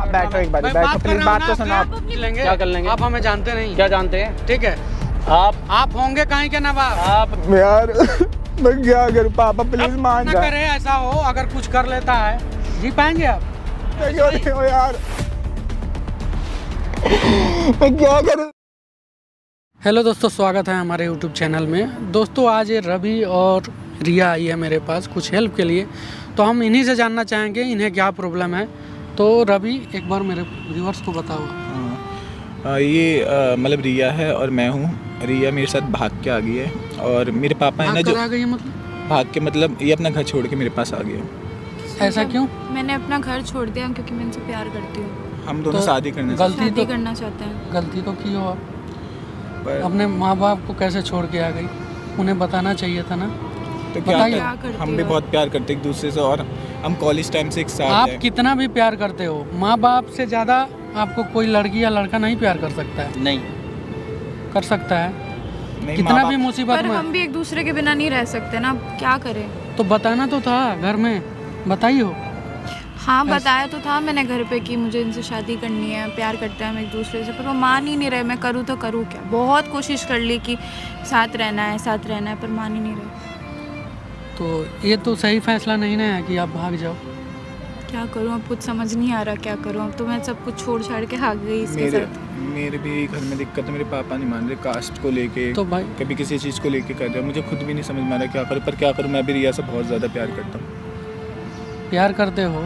बैठो एक बार, बैठो प्लीज, बात तो सुनो। आप क्या कर लेंगे? आप हमें जानते नहीं। क्या जानते हैं? ठीक है, आप होंगे कहीं के नवाब। आप यार मैं क्या करूं पापा, प्लीज मान ना जा। करे ऐसा हो, अगर कुछ कर लेता है जी पाएंगे आप? क्यों नहीं हो यार, मैं क्या करूं। हेलो दोस्तों, स्वागत है हमारे यूट्यूब चैनल में। दोस्तों आज ये रवि और रिया आई है मेरे पास कुछ हेल्प के लिए, तो हम इन्हीं से जानना चाहेंगे इन्हें क्या प्रॉब्लम है। तो रवि एक बार मेरे व्यूअर्स को बताओ। ये मतलब रिया है और मैं हूँ। रिया मेरे साथ भाग के आ गई है और मेरे पापा है ना जो आ गई है मतलब भाग के मतलब ये अपना घर छोड़ के मेरे पास आ गया। ऐसा क्यों? मैंने अपना घर छोड़ दिया क्योंकि मैं इनसे प्यार करती हूँ। हम दोनों शादी करना शादी करना चाहते हैं। गलती तो की हो आप, पर अपने माँ बाप को कैसे छोड़ के आ गई? उन्हें बताना चाहिए था ना। तो क्या बताइए। कर, हम भी बहुत प्यार करते एक दूसरे से और हम कॉलेज टाइम से एक साथ आप हैं। कितना भी प्यार करते हो, माँ बाप से ज़्यादा आपको कोई लड़की या लड़का नहीं प्यार कर सकता है। नहीं कर सकता है, नहीं, कितना माँ भी बाप- मुसीबत पर में। हम भी एक दूसरे के बिना नहीं रह सकते ना, क्या करें। तो बताना तो था घर में, बताइए। हाँ बताया तो था मैंने घर पे कि मुझे इनसे शादी करनी है, प्यार करते हैं हम एक दूसरे से, पर वो मान ही नहीं रहे। मैं करूँ तो करूँ क्या? बहुत कोशिश कर ली कि साथ रहना है, पर मान ही नहीं रहे। तो ये तो सही फैसला नहीं ना है कि आप भाग जाओ। क्या करूँ अब, कुछ समझ नहीं आ रहा क्या करूँ। अब तो मैं सब कुछ छोड़ छाड़ के भाग गई इसके साथ। मेरे भी घर में दिक्कत है, मेरे पापा नहीं मान रहे कास्ट को लेके, तो भाई कभी किसी चीज़ को लेके कर रहे हैं। मुझे खुद भी नहीं समझ में आ रहा क्या करूँ, पर क्या करूँ। मैं भी रिया से बहुत ज़्यादा प्यार करता हूँ। प्यार करते हो,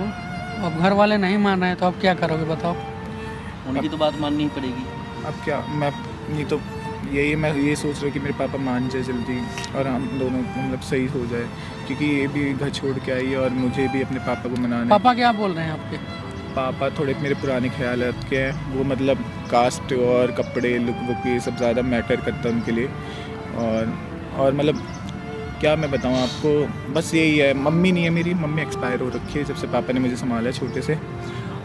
अब घर वाले नहीं मान रहे हैं तो अब क्या करोगे बताओ? उनकी तो बात माननी ही पड़ेगी। अब क्या, मैं नहीं तो यही मैं ये सोच रहा हूँ कि मेरे पापा मान जाए जल्दी और हम दोनों मतलब सही हो जाए, क्योंकि ये भी घर छोड़ के आई है और मुझे भी अपने पापा को मनाना है। पापा क्या बोल रहे हैं आपके? पापा थोड़े मेरे पुराने ख्यालात के हैं, वो मतलब कास्ट और कपड़े लुक वुक ये सब ज़्यादा मैटर करता है उनके लिए। और मतलब क्या मैं बताऊँ आपको, बस यही है। मम्मी नहीं है मेरी, मम्मी एक्सपायर हो रखी है जब से पापा ने मुझे संभाला है छोटे से।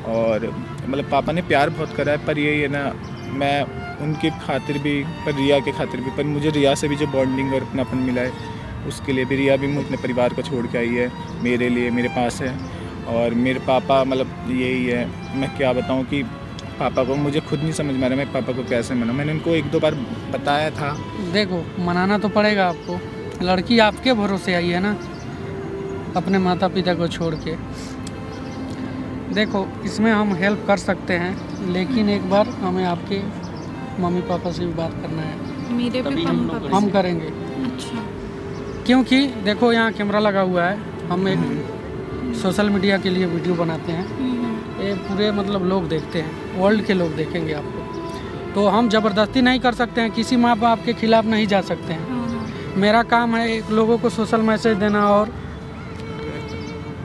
और मतलब पापा ने प्यार बहुत करा है, पर यही है ना, मैं उनकी खातिर भी, पर रिया के खातिर भी, पर मुझे रिया से भी जो बॉन्डिंग और अपनापन मिला है उसके लिए भी। रिया भी अपने परिवार को छोड़ के आई है मेरे लिए, मेरे पास है। और मेरे पापा मतलब यही है, मैं क्या बताऊँ कि पापा को मुझे खुद नहीं समझ में आ रहा मैं पापा को कैसे मनाऊँ। मैंने उनको एक दो बार बताया था। देखो मनाना तो पड़ेगा आपको, लड़की आपके भरोसे आई है ना, अपने माता पिता को छोड़ के। देखो इसमें हम हेल्प कर सकते हैं, लेकिन एक बार हमें आपके मम्मी पापा से भी बात करना है। मेरे भी तभी हम लोग पापा हम करेंगे, अच्छा। क्योंकि देखो यहाँ कैमरा लगा हुआ है, हम एक सोशल मीडिया के लिए वीडियो बनाते हैं। ये पूरे मतलब लोग देखते हैं, वर्ल्ड के लोग देखेंगे आपको। तो हम ज़बरदस्ती नहीं कर सकते हैं, किसी माँ बाप के खिलाफ नहीं जा सकते हैं। मेरा काम है एक लोगों को सोशल मैसेज देना और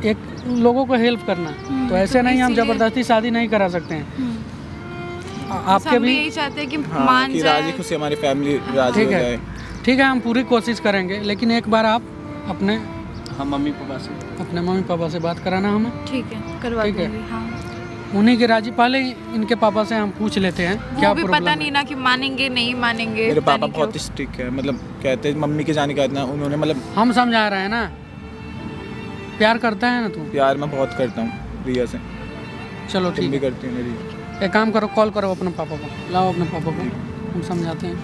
एक लोगों को हेल्प करना। तो ऐसे नहीं हम ज़बरदस्ती शादी नहीं करा सकते हैं। आपके हम भी यही चाहते हैं कि हाँ, मान कि जाए। राजी खुशी हमारी फैमिली राजी ठीक हो है। जाए। ठीक है, हम पूरी कोशिश करेंगे, लेकिन एक बार आप अपने हम मम्मी पापा से मम्मी पापा से बात कराना हमें। ठीक है, करवा ठीक है। दूंगी। हाँ उन्हीं के राजी, पहले इनके पापा से हम पूछ लेते हैं क्या वो भी प्रॉब्लम पता नहीं ना कि मानेंगे नहीं मानेंगे। मेरे पता पापा नहीं क्यों। बहुत स्ट्रिक्ट है, मतलब कहते हैं मम्मी के जाने का इतना उन्होंने मतलब हम समझा रहे हैं ना, प्यार करता है ना तू? प्यार मैं बहुत करता हूँ रिया से। चलो तुम ठीक भी है, करती हो मेरी। एक काम करो, कॉल करो अपने पापा को, लाओ अपने पापा को, हम समझाते हैं।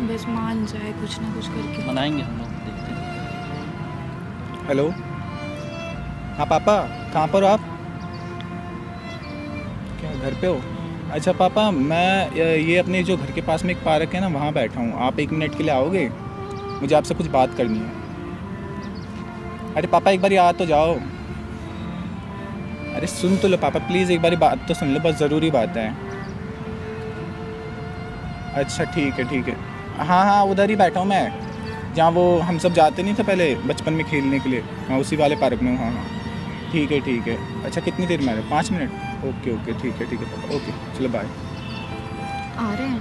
बस मान जाए कुछ ना कुछ करके। मनाएंगे हम लोग, देखते हैं। हेलो, हाँ पापा, कहाँ पर हो आप? क्या घर पे हो? अच्छा पापा, मैं ये अपने जो घर के पास में एक पार्क है ना, वहाँ बैठा हूँ। आप 1 मिनट के लिए आओगे? मुझे आपसे कुछ बात करनी है। अरे पापा एक बार आ तो जाओ। अरे सुन तो लो पापा, प्लीज़ एक बार बात तो सुन लो, बहुत ज़रूरी बात है। अच्छा ठीक है ठीक है। हाँ हाँ, उधर ही बैठा हूँ मैं, जहाँ वो हम सब जाते नहीं थे पहले बचपन में खेलने के लिए। हाँ उसी वाले पार्क में हूँ। हाँ हाँ ठीक है ठीक है। अच्छा कितनी देर में आ रहे? 5 मिनट? ओके ओके ठीक है पापा, ओके चलो बाय। आ रहे हैं?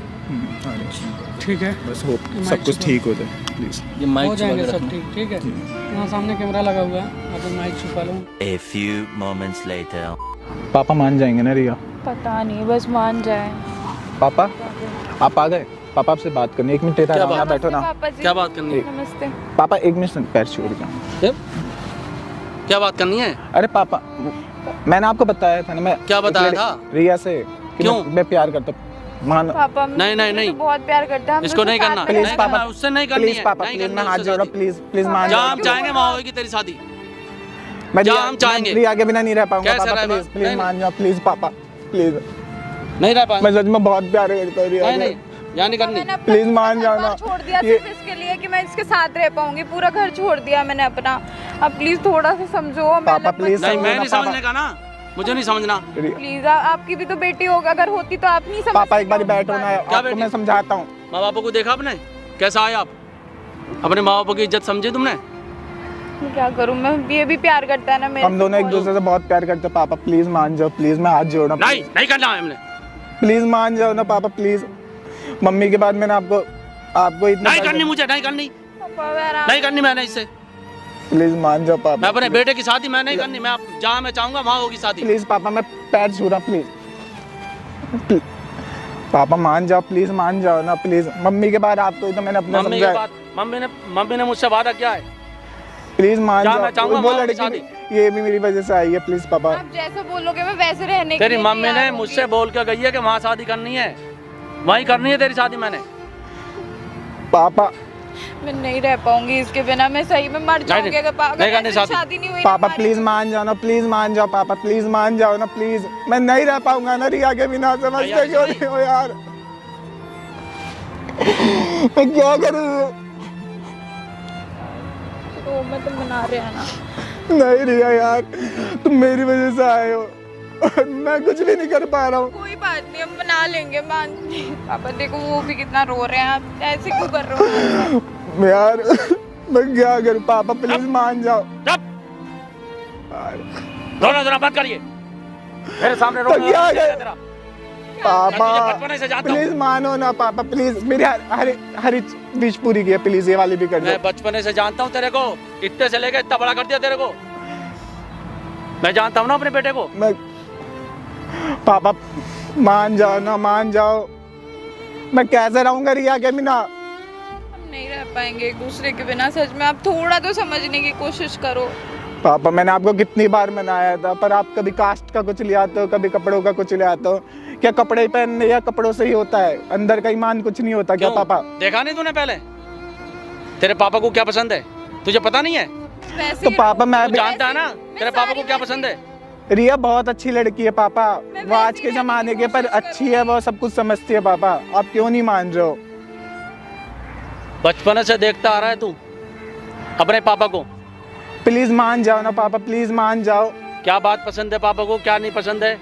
आ रहे हैं। ठीक है, बस होप सब कुछ ठीक हो जाए प्लीज़। ये हो माइक जाएंगे वगैरह सब ठीक। ठीक है, वहाँ सामने कैमरा लगा हुआ है, आप माइक छुपा लो। A few moments later. पापा मान जाएंगे ना रिया? पता नहीं, बस मान जाए। पापा आप आ गए? पापा आपसे बात करनी है, 1 मिनट क्या यहाँ बात? बैठो ना। पापा जी। क्या बात करनी है? नमस्ते। पापा 1 मिनट पैर छोड़ जाओ। क्या बात करनी है? अरे पापा, मैंने आपको बताया था ना, मैं क्या बताया इस लड़की- था? रिया से कि क्यों? मैं प्यार करता हूँ। मान पापा नहीं, नहीं, नहीं। तो बहुत प्यार करता है हम इसको दोनों नहीं साथ करना, में प्लीज नहीं रहते हैं। पापा, करना, उससे नहीं करनी प्लीज है, पापा, नहीं प्लीज करनी मैं हाथ उससे जोड़ रहा हूँ, शादी। प्लीज प्लीज मान जहाँ जाओ। हम चाहेंगे वहाँ होगी तेरी शादी। मैं जहाँ रिया- हम चाहेंगे। मैं रिया के बिना नहीं रह पाऊंगा कैसे पापा, रह प्लीज पा- प्लीज नहीं, मान जाओ, प्लीज पापा प्लीज। नहीं रह पाएंगे। मैं सच में बहुत प्यार करता हूँ रिया नहीं से। नहीं, यहाँ नहीं करनी। मैंने अपना प्लीज मान घर जाओ बार ना। छोड़ दिया ये- सिर्फ इसके लिए कि मैं इसके साथ रह पाऊंगी। पूरा घर छोड़ दिया मैंने अपना। अब प्लीज थोड़ा सा समझो। पापा, प्लीज नहीं, समझो मैं ना, नहीं पापा। समझने का ना, मुझे नहीं समझना। रिया- प्लीज आपकी भी तो बेटी होगा, अगर होती तो आप नहीं समझ पापा एक बार बैठो ना, आपको बेटी? मैं समझाता हूँ। माँ बापों को देखा आपने कैसा आए आप? अपने माँ बापों की इज्जत समझी तुमने? क्या करूं मैं, ये भी प्यार करता है ना मेरे हम दोनों एक दूसरे से बहुत प्यार करते हैं पापा, प्लीज मान जाओ, प्लीज मैं हाथ जोड़ रहा हूँ। नहीं, नहीं करना है हमने। प्लीज मान जाओ ना पापा, प्लीज। मम्मी के बाद मैंने आपको इतना नहीं करनी मुझे, नहीं करनी, नहीं करनी मैंने इससे। प्लीज मान जाओ मैं पापा, अपने बेटे की शादी मैं नहीं करनी। मैं जहाँ मैं चाहूंगा वहाँ होगी शादी। प्लीज पापा, मैं पैर छू रहा हूँ, प्लीज पापा मान जाओ, प्लीज मान जाओ ना, प्लीज। मम्मी के बाद आपको ही तो मैंने अपना मम्मी के समझाया, बाद मम्मी ने मुझसे वादा किया है। प्लीज मान जहाँ मैं जाओ। चाहूंगा वो वहाँ होगी लड़की शादी। ये भी मेरी वजह से आई है, प्लीज पापा। आप जैसे बोलोगे मैं वैसे रहने के तेरी लिए मम्मी तैयार ने होंगी। मुझसे बोल के गई है कि वहाँ शादी करनी है, वहीं करनी है तेरी शादी मैंने। पापा मैं नहीं रह पाऊंगी इसके बिना। मैं सही में मर जाऊंगी अगर नहीं करनी ऐसे शादी। शादी नहीं हुई पापा हमारी। प्लीज मान जाओ ना, प्लीज मान जाओ पापा, प्लीज मान जाओ ना, प्लीज। मैं नहीं रह पाऊंगा ना रिया के बिना, समझते क्यों नहीं हो यार? मैं क्या करूं? तो मैं तो मना रहा ना। नहीं रिया यार, तुम मेरी वजह से आए हो और मैं कुछ भी नहीं कर पा रहा हूँ। कोई बात नहीं, हम मना लेंगे। मान पापा देखो वो भी कितना रो रहे हैं, आप ऐसे क्यों कर रहे हो? यार मैं क्या करूं पापा, प्लीज मान जाओ। चुप, रोना धोना मत करिए मेरे सामने। तो रोना क्या धोना है? तेरा। पापा मैं तुझे बचपन से जानता हूँ। प्लीज मानो ना पापा, प्लीज। मेरी हर विश पूरी की है, प्लीज ये वाली भी कर दो। मैं बचपन से जानता हूँ तेरे को, इतने से लेकर इतना बड़ा कर दिया तेरे को। मैं जानता हूँ ना अपने बेटे को। मैं पापा मान जाओ ना, मान जाओ। मैं कैसे रहूंगा रिया के बिना? हम नहीं रह पाएंगे एक दूसरे के बिना। सच में आप थोड़ा तो समझने की कोशिश करो। पापा मैंने आपको कितनी बार मनाया था, पर आप कभी कास्ट का कुछ ले आते हो, कभी कपड़ों का कुछ ले आते हो। क्या कपड़े पहनने या कपड़ों से ही होता है? अंदर का ईमान कुछ नहीं होता क्या क्यों? पापा? देखा नहीं तूने पहले तेरे पापा को क्या पसंद है? तुझे पता नहीं है? वैसे तो ही पापा मैं तू भी, जानता है ना तेरे पापा को क्या सारी पसंद है? रिया बहुत अच्छी लड़की है पापा, मैं वो आज वैसी के रहने जमाने की के, पर कोशिश अच्छी है, वो सब कुछ समझती है पापा। आप क्यों नहीं मान रहे हो? बचपन से देखता आ रहा है तू अपने पापा को। प्लीज मान जाओ ना पापा, प्लीज मान जाओ। क्या बात पसंद है पापा को, क्या नहीं पसंद है,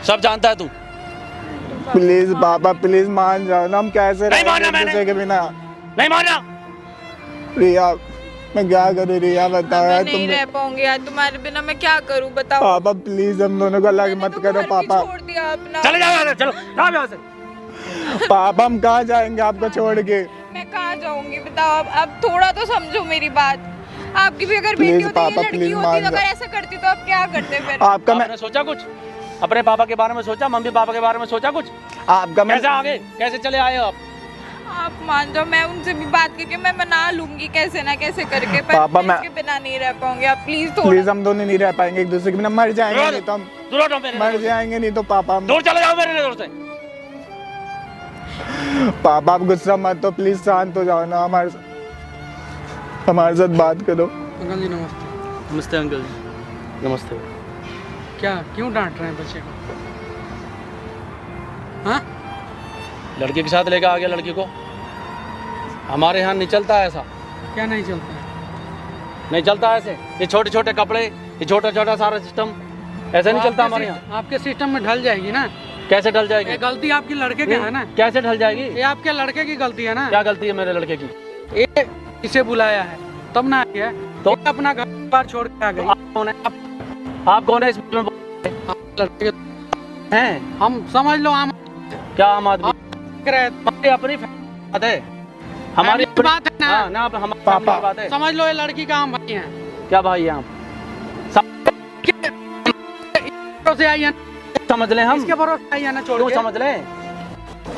सब जानता है तू। प्लीज पापा, प्लीज मान जाओ ना। हम कैसे नहीं माना रहेंगे एक मैंने। दूसरे के बिना? नहीं माना। रिया मैं क्या करूँ? रिया बताओ मैं यार नहीं तुम। रह पाऊंगी यार तुम्हारे बिना। मैं क्या करूं बताओ। पापा प्लीज हम दोनों को अलग मैंने मत तो करो घर भी पापा। छोड़ दिया अपना। चले जाओ यहाँ से, चलो जाओ यहाँ से। पापा हम कहाँ जाएंगे आपको छोड़ के? मैं कहाँ जाऊंगी बताओ। अब थोड़ा तो समझो मेरी बात। आपकी भी अगर Please, बेटी होती, ये पापा, लड़की please होती मान तो अगर जाओ। ऐसा करती तो आप क्या करते फिर? आपका मैं आपने सोचा कुछ? अपने पापा के बारे में सोचा? मम्मी पापा के बारे में सोचा कुछ? आपका मैं कैसे आगे, कैसे चले आए हो आप? आप मान जाओ, मैं उनसे भी बात करके मैं मना लूंगी कैसे ना कैसे करके। पर पापा, मैं मैं- इसके बिना नहीं रह पाऊंगी। आप प्लीज थोड़ा। प्लीज हम दोनों नहीं रह पाएंगे एक दूसरे के बिना। मर जाएंगे दूर नहीं तो हम, दूर हटो मेरे मर नजर से। जाएंगे नहीं तो पापा हम। दूर चले जाओ मेरे नजर से। पापा आप गुस्सा मत हो, प्लीज शांत हो जाओ ना। हमारे साथ बात करो। अंकल जी नमस्ते। नमस्ते अंकल जी। नमस्ते। क्या क्यों डांट रहे हैं बच्चे को? हाँ लड़के के साथ लेकर आ गया लड़की को। हमारे यहाँ नहीं चलता ऐसा, क्या नहीं चलता है? नहीं चलता ऐसे। ये छोटे छोटे कपड़े, ये छोटा छोटा सारा सिस्टम ऐसा नहीं चलता हमारे यहाँ। आपके सिस्टम में ढल जाएगी ना। कैसे ढल जाएगी? ये गलती आपकी लड़के की है ना। कैसे ढल जाएगी? ये आपके लड़के की गलती है ना। क्या गलती है मेरे लड़के की? ये इसे बुलाया है तब ना आई है तो? ये अपना घर बार छोड़ के आ गई। आप कौन है? आप कौन है इसमें? लड़के हैं? हम समझ लो हम क्या आम आदमी? रहे हमारी अपनी बात है, हमारी family की बात है ना। हाँ ना, हमारी पापा। family की बात है। समझ लो ये लड़की का हम भाई हैं। क्या भाई हैं आप? से आई है समझ ले हम, इसके भरोसे आई है ना छोड़ क्यों के। समझ ले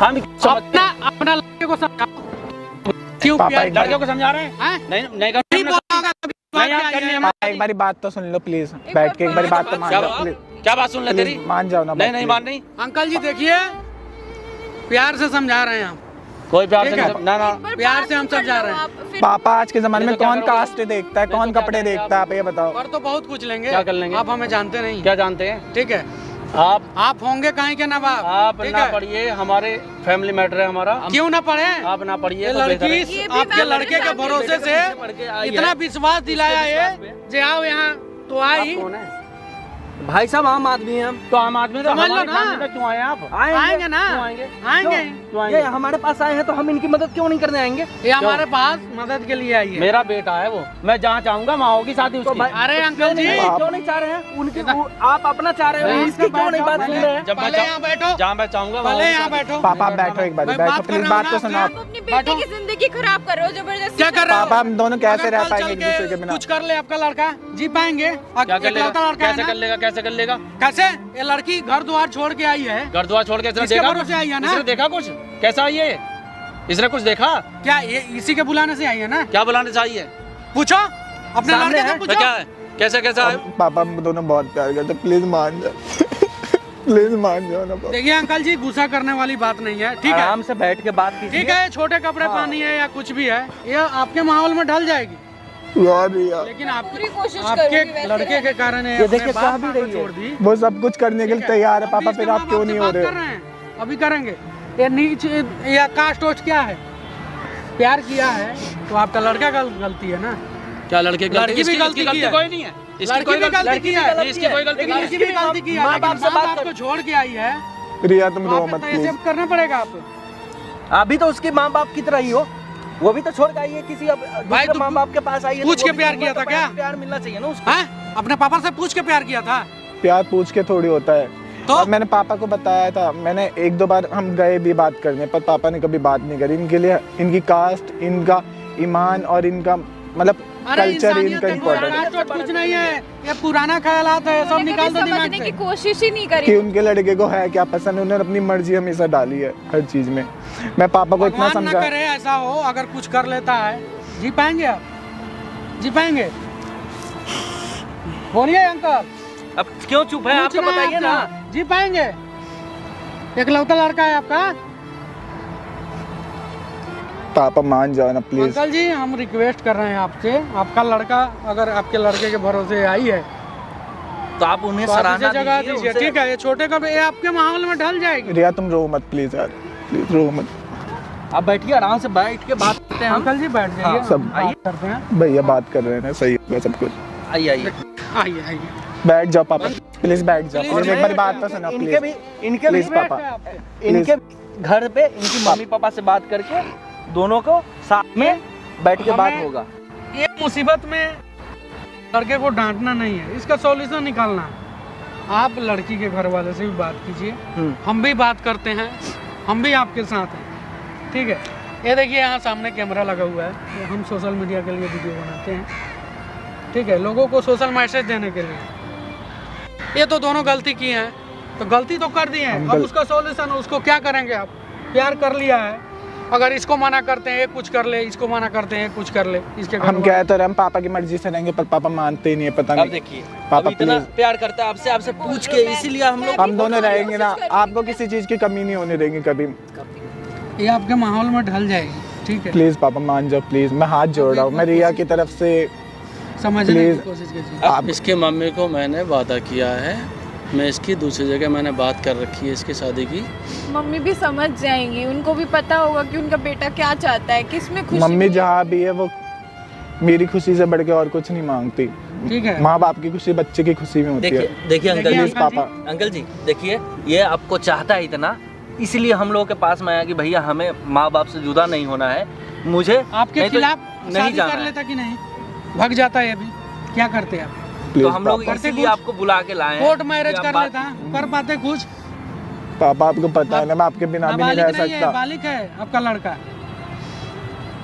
हम अपना अपना लड़के को समझाओ। क्यों पापा, प्यार एक बार- लड़कियों को समझा रहे हैं? हैं? नहीं नहीं नहीं बोला होगा कभी बात नहीं, क्या करनी है? है। पापा एक बारी बात तो सुन लो प्लीज, बैठ के एक बारी बात तो मान क्या लो बात? प्लीज, क्या बात सुन ले तेरी? प्लीज मान जाओ ना नहीं बात, नहीं please। मान नहीं, अंकल जी देखिए, प्यार से समझा रहे हैं हम, कोई प्यार से ठीक है। नहीं, ना ना प्यार से हम सब जा रहे हैं। पापा आज के जमाने में नहीं तो क्या कौन करोगे? कास्ट देखता है, नहीं कौन तो क्या कपड़े करेंगे देखता है, आप ये बताओ। कर तो बहुत कुछ लेंगे, क्या कर लेंगे? आप हमें जानते नहीं, क्या जानते हैं ठीक है। आप होंगे कहीं के नवाब, आप ठीक ना है? पढ़िए, हमारे फैमिली मैटर है हमारा, क्यों ना पढ़े? आप ना पढ़िए ये तो बेहतर है। लड़की आपके लड़के के भरोसे से इतना विश्वास दिलाया है, जे आओ यहाँ तो आई। आप कौन है? भाई साहब आम आदमी हैं हम। तो आम आदमी तो समझ लो हमारी ना। फैमिली में क्यों आए आप? आएंगे ना, क्यों आएंगे? आएंगे। क्यों ये आएंगे? हमारे पास आए हैं तो हम इनकी मदद क्यों नहीं करने आएंगे? ये हमारे पास मदद के लिए आई है। मेरा बेटा है वो, मैं जहाँ चाहूंगा वहाँ होगी शादी तो उसकी। भाई अरे अंकल जी, क्यों नहीं चाह रहे हैं उनकी? आप अपना चाह रहे हो, नहीं, इसकी क्यों नहीं बात सुन रहे हैं? जब मैं पहले यहाँ बैठो, जहाँ मैं चाहूंगा वहाँ पहले होगी यहाँ शादी। बैठो। पापा आप बैठो एक बारी, मैं बैठो बात कर प्लीज, रहा हूँ बात तो ना सुनो आपसे। आप। अपनी बेटी की जिंदगी खराब कर रहे हो जबरदस्ती। क्या कर रहे हो? पापा हम दोनों कैसे अगर रह कल पाएंगे चल एक दूसरे के बिना? कुछ कर ले आपका लड़का, जी पाएंगे? क्या कर लेगा? इकलौता लड़का है कैसे ना? कर लेगा? कैसे कर लेगा? कैसे? ये लड़की घर द्वार छोड़ के आई है, घर द्वार छोड़ के इसने इसके देखा भरोसे आई है ना? इसने देखा कुछ? कैसा आई है ये? इसने कुछ देखा? क्या ये इसी के बुलाने से आई है ना? क्या बुलाने चाहिए? पूछो अपने सामने लड़के से है। तो पूछो। क्या है? कैसे कैसा है? पापा हम दोनों बहुत प्यार करते, प्लीज मान जाओ प्लीज मान जाओ ना पापा। देखिए अंकल जी, गुस्सा करने वाली बात नहीं है, ठीक है? आराम से बैठ के बात कीजिए। ठीक है, छोटे कपड़े पहनी है या कुछ भी है, ये आपके माहौल में ढल जाएगी, यार यार लेकिन पूरी कोशिश आपके करूंगी वैसे लड़के के कारण ये देखिए कह भी रही है। छोड़ दी। वो सब कुछ करने के लिए तैयार है पापा, अभी फिर इसके आप क्यों माँ-बाप नहीं से हो बात रहे कर हैं, अभी करेंगे। ये नीच या कास्ट वोस्ट क्या है? प्यार किया है तो आपका लड़का का गलती है ना? क्या लड़के की लड़की भी इसकी गलती की है। कोई नहीं है, इसकी लड़की कोई भी गलती गलती की है, नहीं, इसकी कोई गलती लेकिन नहीं इसकी है। भी गलती की है, माँ लेकिन बाप से बात माँ-बाप को छोड़ के आई है, रिया तुम तो रो आपको मत तो प्लीज। ऐसे करना पड़ेगा आपको। अभी तो उसके माँ बाप की तरह ही हो, वो भी तो छोड़ के आई है किसी भाई, दूसरे तो माँ बाप के पास आई है। पूछ तो के वो भी प्यार उम्र किया तो था क्या? प्यार मिलना चाहिए ना उसको। हैं? अपने पापा से पूछ के प्यार किया था प्यार पूछ के थोड़ी होता है। तो? और मैंने पापा को बताया था, मैंने एक दो बार हम गए भी बात करने, पर पापा ने कभी बात नहीं करी। इनके लिए इनकी कास्ट, इनका ईमान और इनका मतलब अरे कल्चर इंसानियत इनका है, इम्पोर्टेंट है। कास्ट वोस्ट कुछ नहीं है, ये पुराना ख्यालात है, सब निकाल दो दिमाग समझने से। की कोशिश ही नहीं करी। कि उनके लड़के को है क्या पसंद है, उन्होंने अपनी मर्जी हमेशा डाली है हर चीज में। मैं पापा को इतना भगवान ना समझा। करे ऐसा हो, अगर कुछ कर लेता है, जी पाएंगे आप? जी पाएंगे? बोलिए अंकल, अब क्यों चुप है? आप तो पूछना है बताइए ना। आपका। जी पाएंगे? इकलौता लड़का है आपका? पापा मान जाओ ना प्लीज। अंकल जी, हम रिक्वेस्ट कर रहे हैं आपसे, आपका लड़का अगर आपके लड़के के भरोसे आई है तो आप उन्हें तो आप सराहना इसे जगह दीजिए, दीजिए, उनसे- ठीक है? ये छोटे कपड़े, ये आपके माहौल में ढल जाएगी। रिया तुम रो मत प्लीज यार, प्लीज रो मत। आप बैठिए, आराम से बैठ के बात करते हैं हम। अंकल जी बैठ जाइए, हाँ, सब- बात करते हैं। भैया बात कर रहे हैं ना, सही होगा सब कुछ। आइए आइए। आइए आइए। बैठ जाओ पापा, प्लीज बैठ जाओ, प्लीज प्लीज एक बार बात तो सुनो इनके प्लीज। भी इनके भी प्लीज पापा, इनके घर पे इनकी मम्मी पापा से बात करके दोनों को साथ में बैठ के बात हमें- होगा। ये मुसीबत में लड़के को डांटना नहीं है, इसका सॉल्यूशन निकालना है। आप लड़की के घर वाले से भी बात कीजिए, हम भी बात करते हैं, हम भी आपके साथ हैं, ठीक है? ये देखिए यहाँ सामने कैमरा लगा हुआ है, ये हम सोशल मीडिया के लिए वीडियो बनाते हैं, ठीक है? लोगों को सोशल मैसेज देने के लिए। ये तो दोनों गलती की हैं, तो गलती तो कर दी है, हम अब गल- उसका सॉल्यूशन उसको क्या करेंगे आप? प्यार कर लिया है, अगर इसको मना करते हैं ये कुछ कर ले, इसको मना करते हैं ये कुछ कर ले, इसके घर हम वाले- कह तो रहे हम पापा की मर्जी से रहेंगे, पर पापा मानते ही नहीं है, पता अब नहीं। देखिए, पापा अब इतना प्लीज, प्यार करता है आपसे, आपसे पूछ के, इसीलिए हम लोग हम दोनों रहेंगे ना, आपको किसी चीज की कमी नहीं होने देंगे कभी। ये आपके माहौल में ढल जाएगी, ठीक है? प्लीज पापा मान जाओ प्लीज, मैं हाथ जोड़ रहा हूँ, मैं रिया की तरफ से। समझने की प्लीज। कोशिश कीजिए। आप इसके मम्मी को मैंने वादा किया है, मैं इसकी दूसरी जगह मैंने बात कर रखी है इसकी शादी की। मम्मी भी समझ जाएंगी, उनको भी पता होगा कि उनका बेटा क्या चाहता है, किसमें खुशी मम्मी मिले। जहाँ भी है वो मेरी खुशी से बढ़ के और कुछ नहीं मांगती। ठीक है? माँ बाप की खुशी बच्चे की खुशी में होती है। देखिए देखिए अंकल देखिए जी, प्लीज पापा, अंकल जी देखिए, ये आपको चाहता है इतना, इसलिए हम लोगों के पास में आया कि भैया हमें माँ बाप से जुदा नहीं होना है, मुझे आपके नहीं तो खिलाफ नहीं शादी जाना कर है। लेता कि नहीं? भाग जाता है अभी, क्या करते आप? प्लीज तो हम लोग पापा, इसीलिए आपको बुला के लाए हैं कोर्ट मैरिज कि आप कर बात- लेता, कर पाते कुछ? पापा आपको पता है ना मैं आपके बिना भी नहीं नाबालिग रह नहीं है, सकता, बालिग है आपका लड़का,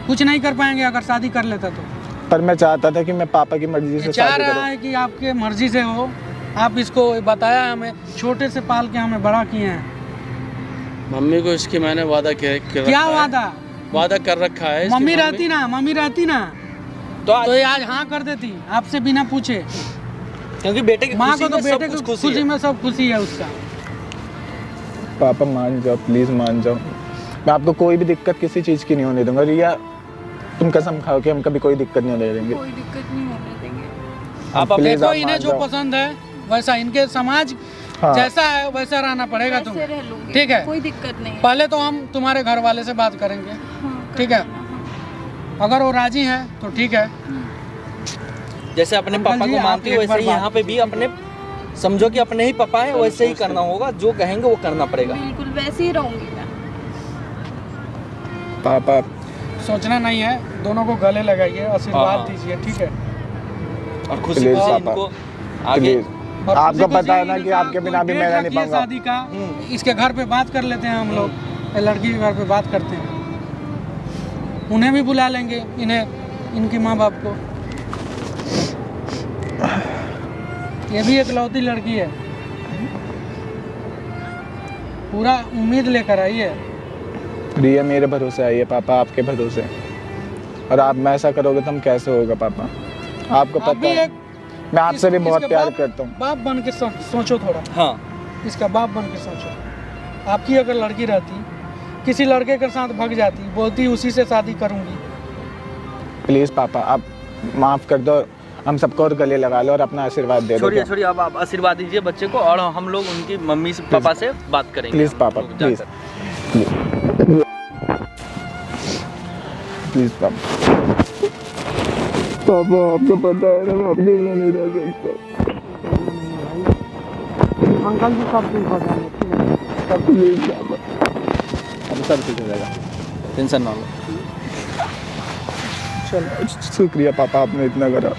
कुछ नहीं कर पाएंगे अगर शादी कर लेता तो। पर मैं चाहता था कि मैं पापा की मर्जी से चाह शादी रहा करूं। है कि आपके मर्जी से हो, आप इसको बताया हमें, छोटे से पाल के हमें बड़ा किए हैं। मम्मी को इसकी मैंने वादा किया कर क्या रखा है। वादा? वादा कर रखा है इसकी मम्मी रहती ना, मम्मी रहती ना, तो ये आज हाँ कर देती आपसे बिना पूछे, क्योंकि बेटे की माँ खुशी को तो में सब बेटे कुछ की खुशी खुशी है। में सब खुशी है उसका। पापा मान जाओ, प्लीज मान जाओ। मैं आपको कोई भी दिक्कत किसी चीज की नहीं होने दूंगा। रिया तुम कसम खाओ कि हम कभी कोई दिक्कत नहीं होने देंगे। कोई दिक्कत नहीं होने देंगे। आप प्लीज देखो आप इन्हें मान जो जाओ। पसंद है वैसा, इनके समाज हाँ। जैसा है वैसा रहना पड़ेगा ऐसे तुम्हें, रह लूंगी, ठीक है? कोई दिक्कत नहीं है। पहले तो हम तुम्हारे घर वाले से बात करेंगे, हाँ, ठीक है? हाँ। अगर वो राजी हैं तो ठीक है। जैसे अपने अंकल पापा जी, को आप मानती हो एक वैसे बार ही बात यहाँ पे भी अपने, समझो कि अपने ही पापा है, वैसे ही करना होगा, जो कहेंगे वो करना पड़ेगा। बिल्कुल वैसे ही रहूंगी मैं। पापा सोचना नहीं है, दोनों को गले लगाइए, आशीर्वाद हाँ। दीजिए, ठीक है? और खुशी प्लीज खुशी पापा, इनको आगे प्लीज। और आपको खुशी पता है खुशी ना कि इनका आपके बिना कोई भी डेट मैं रह नहीं रखिए पाऊंगा। शादी का, इसके घर पे बात कर लेते हैं हम लोग, ये लड़की के घर पे बात करते हैं, उन्हें भी बुला लेंगे, इन्हें, इनकी माँ बाप को। ये भी इकलौती लड़की है, पूरा उम्मीद लेकर आई है। रिया मेरे भरोसे आई है पापा, आपके भरोसे। और आप में ऐसा करोगे तो हम कैसे होगा पापा? आपको आप पता भी है एक मैं आपसे भी बहुत इसके प्यार बाप- करता हूँ। बाप बन के सोचो थोड़ा, हाँ, इसका बाप बन के सोचो। आपकी अगर लड़की रहती, किसी लड़के के साथ भाग जाती, बोलती उसी से शादी करूंगी, प्लीज पापा आप माफ कर दो, हम सबको और गले लगा लो और अपना आशीर्वाद दे दो। छोड़िए छोड़िए, अब आप आशीर्वाद दीजिए बच्चे को, और हम लोग उनकी मम्मी से पापा से बात करेंगे। प्लीज हम पापा, लोग प्लीज जाकर। प्लीज पापा। पापा आपको पता है ना मैं आपके बिना नहीं रह सकता। अंकल जी सब ठीक हो जाएंगे, ठीक है? प्लीज पापा। अब सब ठीक हो जाएगा, टेंशन ना लो। चलो शुक्रिया पापा, आपने इतना करा।